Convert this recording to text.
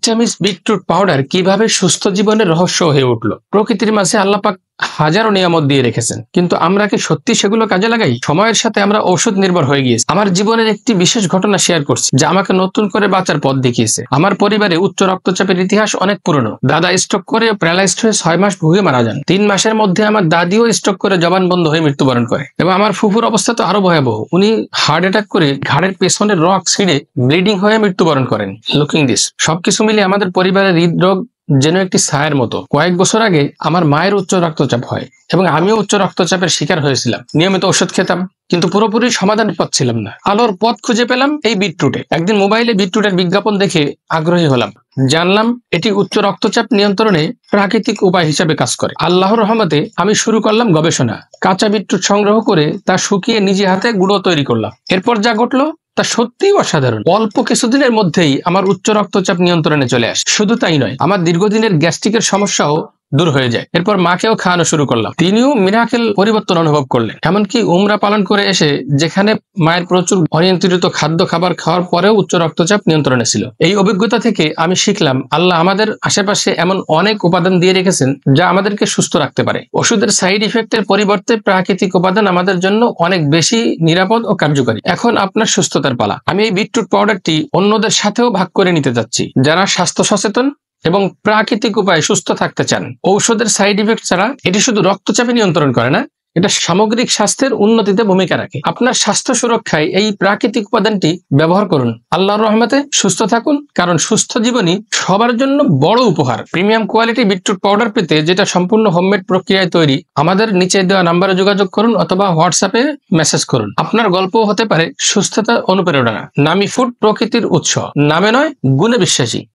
চামচ beetroot powder কিভাবে সুস্থ জীবনের রহস্য হয়ে উঠল। প্রকৃতির মাঝে আল্লাহ পাক হাজারো নিয়ামত দিয়ে রেখেছেন, কিন্তু আমরা কি সত্যি সেগুলো কাজে লাগাই? সময়ের সাথে আমরা ঔষধ নির্ভর হয়ে গিয়েছি। আমার জীবনের একটি বিশেষ ঘটনা শেয়ার করছি যা আমাকে নতুন করে বাঁচার পথ দেখিয়েছে। আমার পরিবারে উচ্চ রক্তচাপের ইতিহাস অনেক পুরনো। দাদা স্ট্রোক করে প্যারালাইজড হয়ে 6 মাস ভুগে মারা যান। 3 মাসের মধ্যে আমার দাদিও স্ট্রোক করে জবানবন্ধ হয়ে মৃত্যুবরণ করে। এবং আমার ফুফুর অবস্থা তো আরো ভয়াবহ। উনি হার্ট অ্যাটাক করে ঘাড়ের পেছনের রক ছিঁড়ে ব্লিডিং হয়ে মৃত্যুবরণ করেন। লুকিং দিস সবকিছু মিলে আমাদের পরিবারের হৃদরোগ যেন একটি ছায়ের মতো। কয়েক বছর আগে আমার মায়ের উচ্চ রক্তচাপ হয় এবং আমিও উচ্চ রক্তচাপের শিকার হয়েছিলাম। নিয়মিত ওষুধ খেতাম, কিন্তু পুরোপুরি সমাধান পাচ্ছিলাম না। আলোর পথ খুঁজে পেলাম এই বিটরুটে। একদিন মোবাইলে বিটরুটের বিজ্ঞাপন দেখে আগ্রহী হলাম। জানলাম এটি উচ্চ রক্তচাপ নিয়ন্ত্রণে প্রাকৃতিক উপায় হিসেবে কাজ করে। আল্লাহর রহমতে আমি শুরু করলাম গবেষণা। কাঁচা বিটরুট সংগ্রহ করে তা শুকিয়ে নিজে হাতে গুঁড়ো তৈরি করলাম। এরপর যা ঘটলো তা সত্যিই অসাধারণ। অল্প কিছুদিনের মধ্যেই আমার উচ্চ রক্তচাপ নিয়ন্ত্রণে চলে আসে। শুধু তাই নয়, আমার দীর্ঘদিনের গ্যাস্ট্রিকের সমস্যাও দূর হয়ে যায়। এরপর মাকেও খাওয়ানো শুরু করলাম। তিনিও মিরাকেল পরিবর্তন অনুভব করলেন। এমনকি উমরা পালন করে এসে, যেখানে মায়ের প্রচুর অনিয়ন্ত্রিত খাদ্য খাবার খাওয়ার পরেও উচ্চ রক্তচাপ নিয়ন্ত্রণে ছিল। এই অভিজ্ঞতা থেকে আমি শিখলাম আল্লাহ আমাদের আশেপাশে এমন অনেক উপাদান দিয়ে রেখেছেন যা আমাদেরকে সুস্থ রাখতে পারে। ওষুধের সাইড ইফেক্টের পরিবর্তে প্রাকৃতিক উপাদান আমাদের জন্য অনেক বেশি নিরাপদ ও কার্যকরী। এখন আপনার সুস্থতার পালা। আমি এই বিটরুট পাউডারটি অন্যদের সাথেও ভাগ করে নিতে যাচ্ছি, যারা স্বাস্থ্য সচেতন এবং প্রাকৃতিক উপায়ে সুস্থ থাকতে চান। ঔষধের সাইড ইফেক্ট ছাড়া এটি শুধু রক্তচাপে নিয়ন্ত্রণ করে না, এটা সামগ্রিক স্বাস্থ্যের উন্নতিতে ভূমিকা রাখে। আপনার স্বাস্থ্য সুরক্ষায় এই প্রাকৃতিক উপাদানটি ব্যবহার করুন। আল্লাহর রহমতে সুস্থ থাকুন, কারণ সুস্থ জীবনই সবার জন্য বড় উপহার। প্রিমিয়াম কোয়ালিটি বিটরুট পাউডার পেতে, যেটা সম্পূর্ণ হোমমেড প্রক্রিয়ায় তৈরি, আমাদের নিচে দেওয়া নাম্বারে যোগাযোগ করুন অথবা হোয়াটসঅ্যাপে মেসেজ করুন। আপনার গল্পও হতে পারে সুস্থতার অনুপ্রেরণা। নামি ফুড, প্রকৃতির উৎস। নামে নয়, গুণে বিশ্বাসী।